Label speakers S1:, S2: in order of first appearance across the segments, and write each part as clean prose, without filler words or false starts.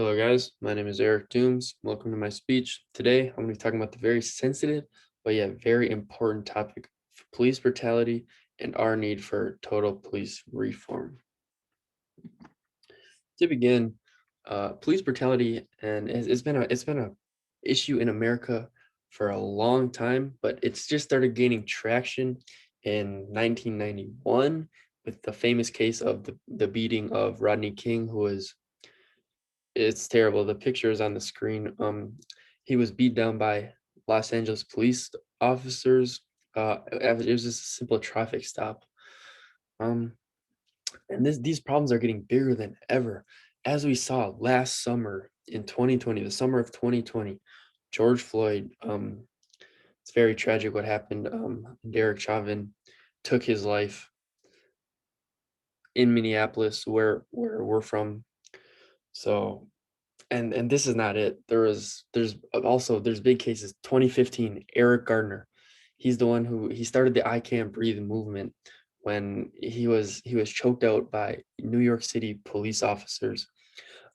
S1: Hello, guys. My name is Eric Dums. Welcome to my speech. Today, I'm going to be talking about the very sensitive, but yet very important topic of police brutality and our need for total police reform. To begin, police brutality and it's been a issue in America for a long time, but it's just started gaining traction in 1991 with the famous case of the beating of Rodney King, who was it's terrible. The picture is on the screen. He was beat down by Los Angeles police officers. It was just a simple traffic stop. Um, and these problems are getting bigger than ever. As we saw last summer in 2020, the summer of 2020, George Floyd. It's very tragic what happened. Derek Chauvin took his life in Minneapolis, where we're from. So and this is not it. There's big cases. 2015, Eric Gardner. He's the one who he started the I Can't Breathe movement when he was choked out by New York City police officers.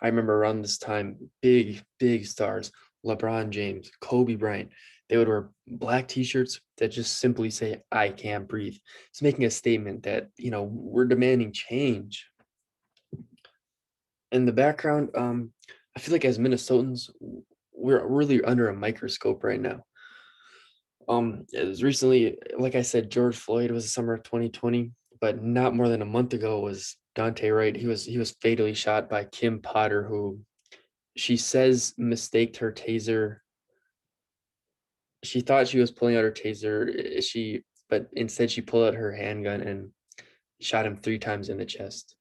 S1: I remember around this time, big stars, LeBron James, Kobe Bryant, they would wear black t-shirts that just simply say I can't breathe. It's making a statement that, we're demanding change. In the background, I feel like as Minnesotans, we're really under a microscope right now. It was recently, like I said, George Floyd was the summer of 2020, but not more than a month ago was Dante Wright. He was fatally shot by Kim Potter, who she says mistaked her taser. She thought she was pulling out her taser. But instead she pulled out her handgun and shot him 3 times in the chest.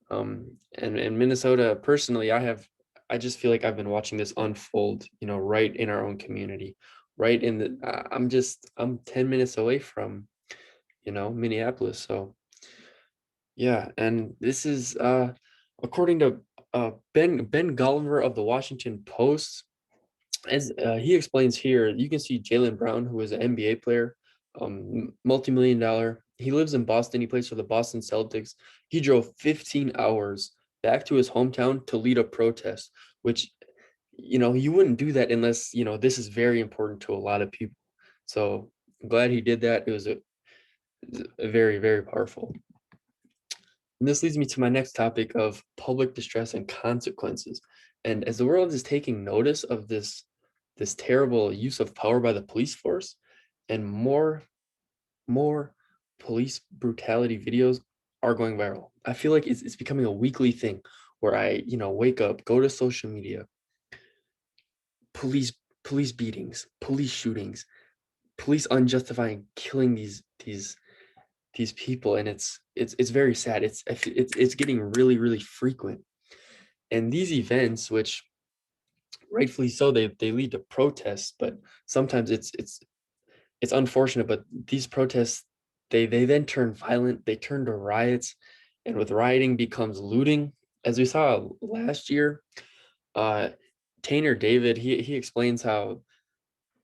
S1: And in Minnesota, personally, I just feel like I've been watching this unfold, right in our own community, right in I'm 10 minutes away from, Minneapolis. So yeah, and this is according to Ben Gulliver of the Washington Post. As he explains here, you can see Jaylen Brown, who is an NBA player, multi-million dollar. He lives in Boston. He plays for the Boston Celtics. He drove 15 hours back to his hometown to lead a protest, which, you wouldn't do that unless, this is very important to a lot of people. So I'm glad he did that. It was a very, very powerful. And this leads me to my next topic of public distress and consequences. And as the world is taking notice of this terrible use of power by the police force, and more police brutality videos are going viral. I feel like it's becoming a weekly thing where I, wake up, go to social media, police police beatings, police shootings, police unjustifying killing these people, and it's very sad. It's getting really, really frequent. And these events, which rightfully so, they lead to protests, but sometimes it's unfortunate, but these protests, they then turn violent, they turn to riots, and with rioting becomes looting. As we saw last year, uh Tanner David, he explains how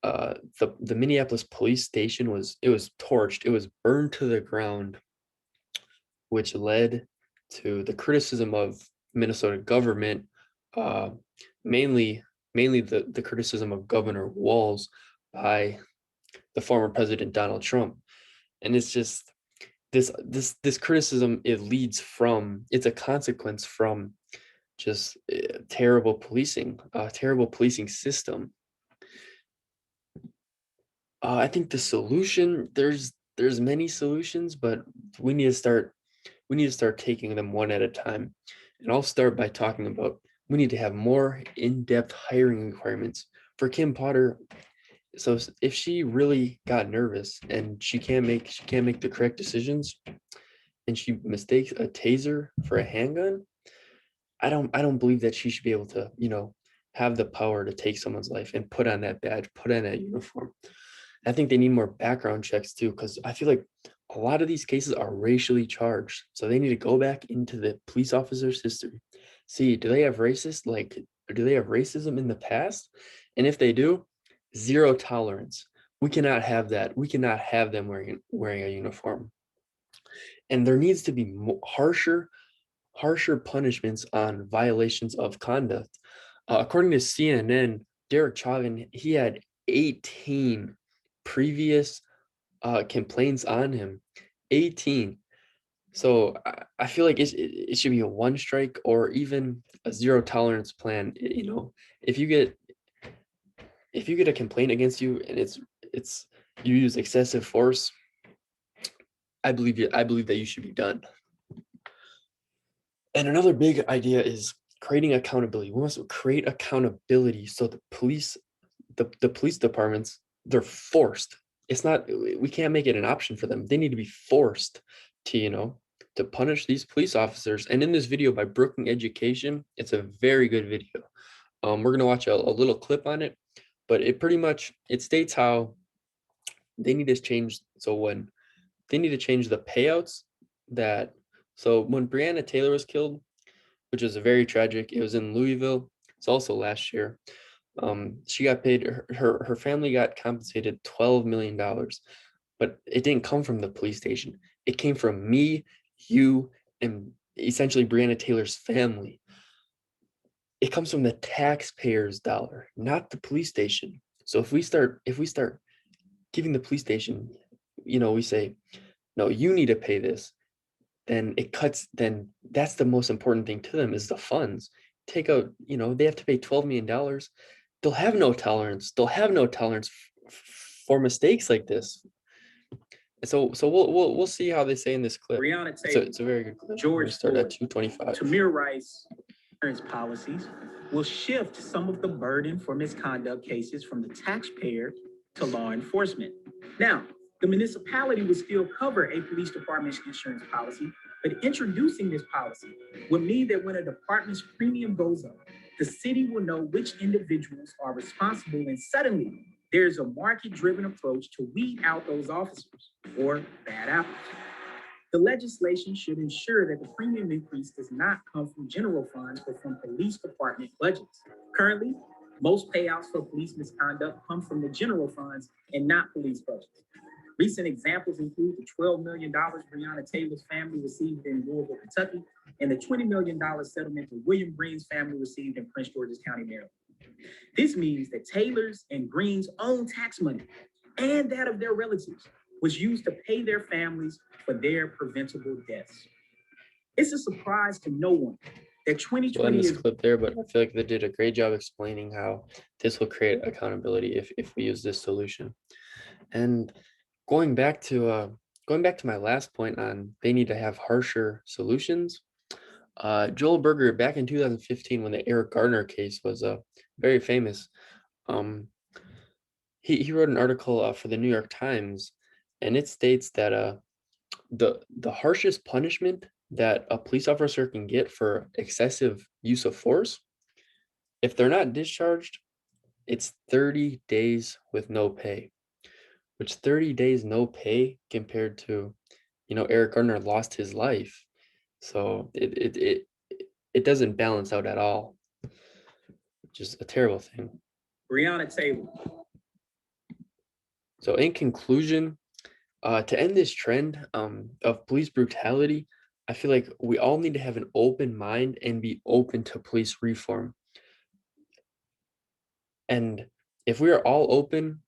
S1: the Minneapolis police station was torched, it was burned to the ground, which led to the criticism of Minnesota government, uh mainly mainly the criticism of Governor Walz by the former president Donald Trump. And it's just this criticism, it's a consequence from just terrible policing system. I think the solution, there's many solutions, but we need to start we need to start taking them one at a time. And I'll start by talking about we need to have more in-depth hiring requirements for Kim Potter. So if she really got nervous and she can't make the correct decisions, and she mistakes a taser for a handgun, I don't believe that she should be able to, have the power to take someone's life and put on that badge, put on that uniform. I think they need more background checks too, because I feel like a lot of these cases are racially charged. So they need to go back into the police officer's history. See, do they have racism in the past? And if they do, zero tolerance. We cannot have that. We cannot have them wearing a uniform. And there needs to be harsher punishments on violations of conduct. According to CNN, Derek Chauvin, he had 18 previous complaints on him. 18. So I feel like it should be a one strike or even a zero tolerance plan. You know, if you get a complaint against you and it's you use excessive force, I believe that you should be done. And another big idea is creating accountability. We must create accountability so the police departments, they're forced. It's not, we can't make it an option for them. They need to be forced to, to punish these police officers. And in this video by Brooking Education, it's a very good video. We're gonna watch a little clip on it, but it pretty much, it states how they need to change. So when they need to change the payouts that, so when Breonna Taylor was killed, which was a very tragic, it was in Louisville. It's also last year. She got paid, her family got compensated $12 million, but it didn't come from the police station. It came from me, you, and essentially Breonna Taylor's family. It comes from the taxpayer's dollar, not the police station. So if we start giving the police station, we say, no, you need to pay this, then then that's the most important thing to them is the funds. Take out, they have to pay $12 million. They'll have no tolerance. They'll have no tolerance for mistakes like this. So we'll see how they say in this clip. It's a very good clip.
S2: George
S1: start at 2:25.
S2: Tamir Rice policies will shift some of the burden for misconduct cases from the taxpayer to law enforcement. Now, the municipality will still cover a police department's insurance policy, but introducing this policy would mean that when a department's premium goes up, the city will know which individuals are responsible, and suddenly there's a market-driven approach to weed out those officers or bad apples. The legislation should ensure that the premium increase does not come from general funds, but from police department budgets. Currently, most payouts for police misconduct come from the general funds and not police budgets. Recent examples include the $12 million Breonna Taylor's family received in Louisville, Kentucky, and the $20 million settlement that William Green's family received in Prince George's County, Maryland. This means that Taylor's and Green's own tax money and that of their relatives was used to pay their families for their preventable deaths. It's a surprise to no one that 2020
S1: is clip there, but I feel like they did a great job explaining how this will create accountability if we use this solution. And going back to my last point on they need to have harsher solutions. Joel Berger, back in 2015, when the Eric Garner case was very famous, he wrote an article for the New York Times, and it states that the harshest punishment that a police officer can get for excessive use of force, if they're not discharged, it's 30 days with no pay. Which 30 days no pay compared to, Eric Garner lost his life. So it doesn't balance out at all. Just a terrible thing.
S2: Breonna Taylor.
S1: So in conclusion, to end this trend of police brutality, I feel like we all need to have an open mind and be open to police reform. And if we are all open,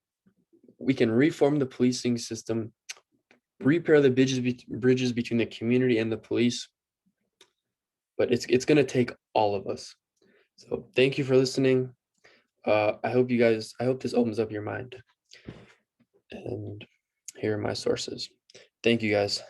S1: we can reform the policing system, repair the bridges between the community and the police. But it's going to take all of us. So thank you for listening. I hope this opens up your mind. And here are my sources. Thank you guys.